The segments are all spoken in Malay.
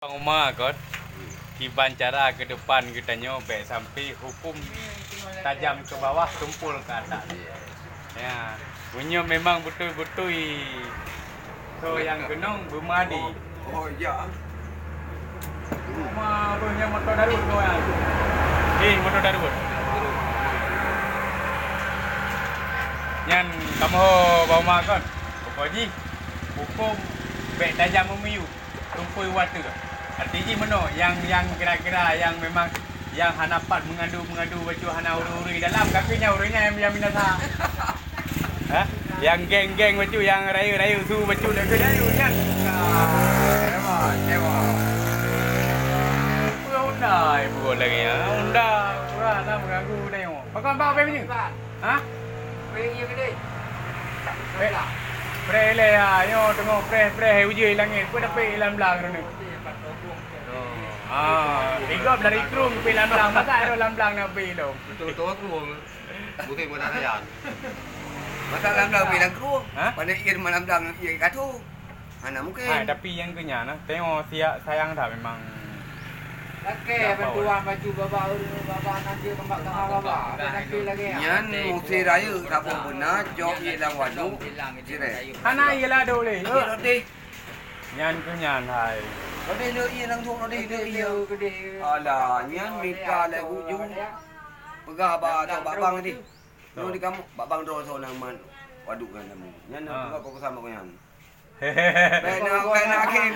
Rumah kot Kiban cara ke depan kita nyobek sampai hukum tajam ke bawah tumpul ke atas. Ya, punya memang betul-betul so yang genong bermadi. Oh ya. Rumah punya motor Darut kau yang. Motor Darut. Yang kamu bawa kan? Pokoknya hukum bek tajam memiu tumpul water. Artinya mana yang kira-kira yang memang yang hanapat mengadu baju hana uri-uri dalam kakinya urinya yang binasa. Ha? Yang geng-geng baju yang rayu-rayu su baju dah ke rayu kan. Dewa. Undai buat lagi ya. Undai kurang nak mengganggu tengok. Pakai apa ni? Ha? Pergi ke dia. Pre le yo tengok pre hujui langit. Kau dapat ilam belang ni. Igop dari krum pi lamblang masa ada lamblang nak pi tu. Betul-betul krum. Bukan buat sayang. Masa lamblang pi lang krum. Pada ir lamblang ir katu. Mana mungkin. Tapi yang kenya nah tengok siap sayang dah memang. Laki bantuan baju baba nanti kembang baba. Laki lagi. Yan mesti raya tak benar jok hilang wadu. Hana ialah dole. Roti. Nyan kenya hai. Roti le ia lang thuk roti le ia. Gede. Alah, nyan mika le hujung. Pegah ba atau babang nanti. Lu di kamu babang do so nang man. Waduk kan kamu. Nyan nak kau sama kau nyan. Kena akhir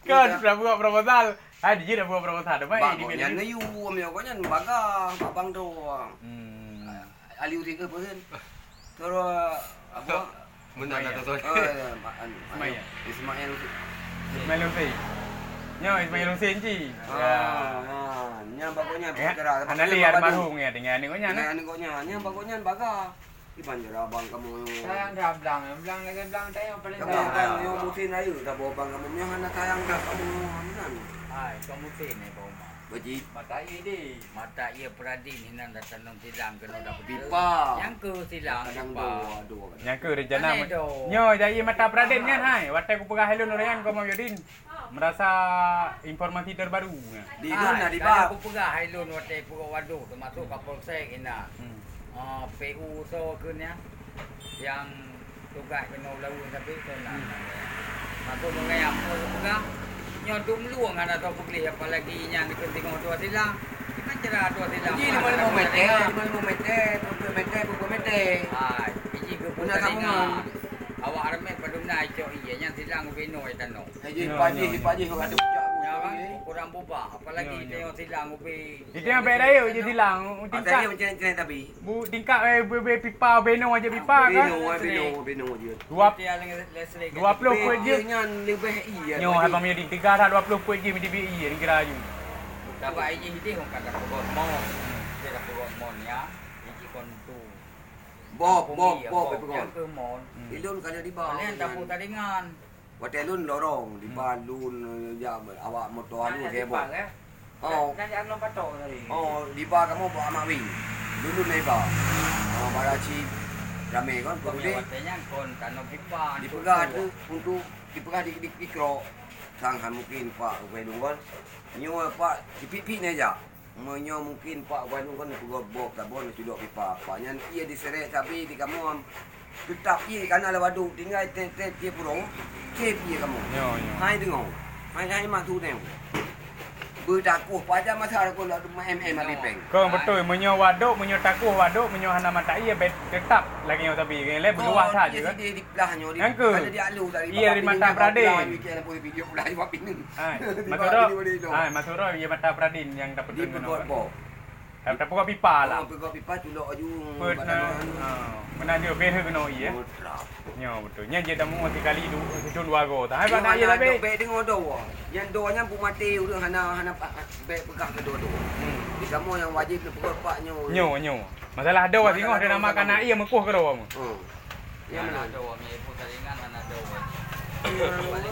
Kan sudah buat proposal. Dia dah buat proposal dah baik di Medan. Nyan you amyo kau nyan baga babang do. Ali uti ke pun. Terus apa? Benar tak tahu. Ismail Hussein. Nyo Ismail Hussein ji. Nya bagusnya bicara. Anali almarhum ya dengan ni kau nya. Ni kau nya bagusnya baga. Iban jera abang kamu. Sayang dah belang lagi belang tengok paling dah. Yo mutin ayu dah bawa bang kamu yang anak sayang dah kamu nan. Hai, kamu tin ni kau mah. Beji. mata ini. Mata ia peradin hinan datang nong silang kena dapat pipa. Yang ke silang pipa. Yang ke rencana. Nyo jadi mata peradin kan hai. Watai ku pegah helon orang kau mau yudin. Merasa informasi terbaru. Di mana di bawah. Aku pegah helon watai pegah waduh termasuk Kapolsek ina. PU so kenya yang tugas kena lalu tapi kena. Masuk mengayam pegah. Nyo dum luang ada tu pukli apalagi yang dikenting dua silang. Gimana cara dua silang? Ini mana meter, pukul meter. Hai, ini ke punya kamu. Awak arme padumna cok iya yang silang beno etano. Haji paji ada pecah. Ya kan? Kurang bubah apalagi tengok silang ubi. Itu yang berayo je silang. Tingkat macam tapi. Bu tingkat pipa beno aja pipa kan. Beno je. 20 pun je. Nyan lebih iya. Nyo abang punya di 320 pun je di BI ni kira ju. Dapat ini hiti hong kata pokok mon. Dia pokok mon ya. Iki kontu. Bob pokok. Yang ke mon. Ilun kada di bawah. Kalian tapu taringan. Hotelun lorong di balun ya awak motor lu heboh. Nanti aku patok tadi. Di bawah kamu bawa mawi. Dulu lebar. Baraci ramai kan Kemudian watanya kon tanam pipa. Dipegah tu untuk dipegah di kro. Sangkan mungkin Pak Wedung kan. Nyo Pak pipi ni aja. Menyo mungkin Pak Wedung kan pegah bok tabon sudah pipa. Paknya ia diseret tapi di kamu tetap ia kan ada wadu tinggal dia purong. Dia kamu. Hai dengar. Hai mak tu tengok. Berdakuh pada masa aku nak alipeng. Kau betul menyo waduk, menyo takuh waduk, menyo hana mata ia tetap lagi yang tapi kan le berluas saja kan. Dia di belahnya dia. Kalau dia alu dari ia dari mata Pradin. Video pula buat pinin. Masuro ia mata Pradin yang dapat dengan. Tapi pokok pipa lah. Pokok pipa tulok aju. Mana dia behe kena ia. Nyo betul. Nya dia dah mesti kali dun wago. Tak apa nak ia lebih. Be dengar doa. Yang doanya bu mati urang hana be pegang ke doa. Di kamu yang wajib ke pokok paknya. Nyo. Masalah doa tengok dia nama kana ia mekuh ke doa mu. Ya mana doa mi ibu taringan mana doa.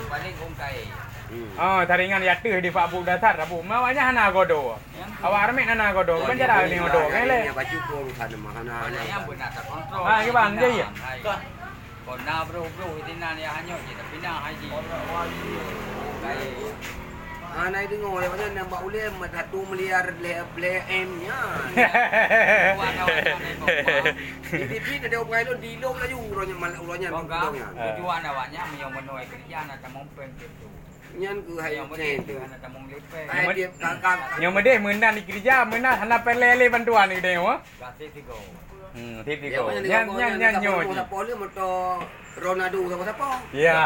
Paling ungkai. Taringan yateh di Pak Bu dasar Abu. Mawanya hana godo. Awak armek hana godo. Kan cara ni godo kan le. Baju ko hana mahana. Yang benar tak kontrol. Ke bang dia ya. Kon na bro itu na ni hanya je tapi na haji. Kaya Anai dengar dia macam nampak boleh 1 miliar play M-nya. TV ada orang di long laju urangnya tujuan awaknya yang menuai kerjaan atau mompeng gitu. Nyan ke hai Yang chen. betul atau menglepek. Hai dia kakak. Yang medeh menan di kerja, menan hana pelele bantuan ni deh wah. Kasih tiga. Titik Ya kau. banyak Nyan nyo. Siapa dia motor Ronaldo siapa? Ya.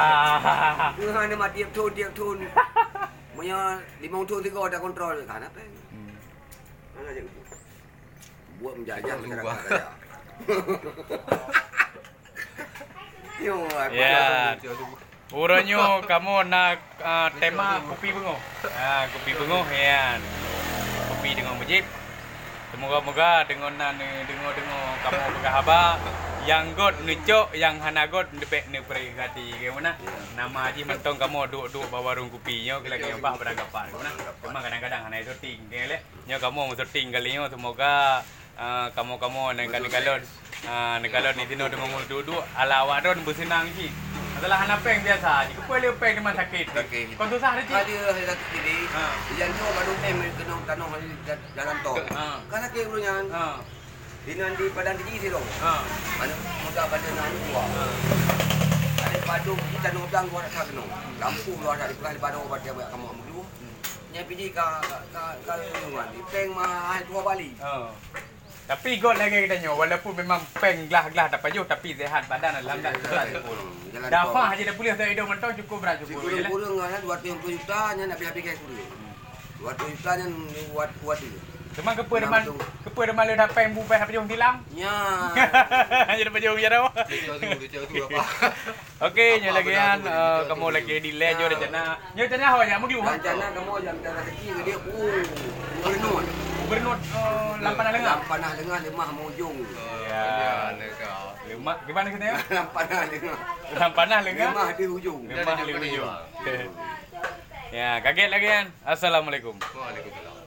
Hana mati tiap tun. Punya 5 tahun 3 ada kontrol kan apa? Mana je gitu. Buat menjajah masyarakat saya. Yo, Ya. Uranyo kamu nak tema kopi bengo. Kopi bengo yan. Kopi dengan mujib. Semoga-moga dengan dengo kamu berhaba yang god nucok yang hana god depek ne perhati ke mana. Nama haji mentong kamu duk bawa warung kopi nyo lagi apa beranggapan mana. Cuma kadang-kadang hana shooting ke le. Nyo kamu shooting kali nyo semoga kamu nekalon ni tino dengan duduk ala wadon bersenang ji. Masalah hana peng biasa. Jika boleh peng di mana sakit. Kau susah ada ji. Ada sakit ini. Yang tu baru kena tanong jalan tol. Kan sakit punya. Dinan di Padang Tinggi sih dong. Mana muda badan anu gua. Ada Badung kita nodang gua nak kena. Lampu luar dari pelai Badung obat dia buat kamu dulu. Nya pergi ka lingkungan. Di peng mahal 2 Bali. Tapi god lagi kita nyo walaupun memang peng gelah tak payuh tapi sehat badan dalam tak serat pun. Dapat aja dah boleh saya hidup mentau cukup berat cukup. Kurang kan 200 juta nya nak habis kai kurang. 200 juta nya buat dia. Cuma kepa deman le dah peng bubai apa jong tilang. Nya. Aja dah payuh ya dah. Dia tu apa? Okey, nyo lagi kan kamu lagi delay jo dah jana. Nyo jana ho ya mungkin. Rencana kamu jam cara kecil dia Gubernur Lampanah Lengah. Lampanah Lengah lemah mujung. Ya. Lemah gimana katanya? Lampanah Lengah. Lampanah Lengah. Lemah di hujung. Lemah di hujung. Ya, kaget lagi kan. Assalamualaikum. Waalaikumsalam.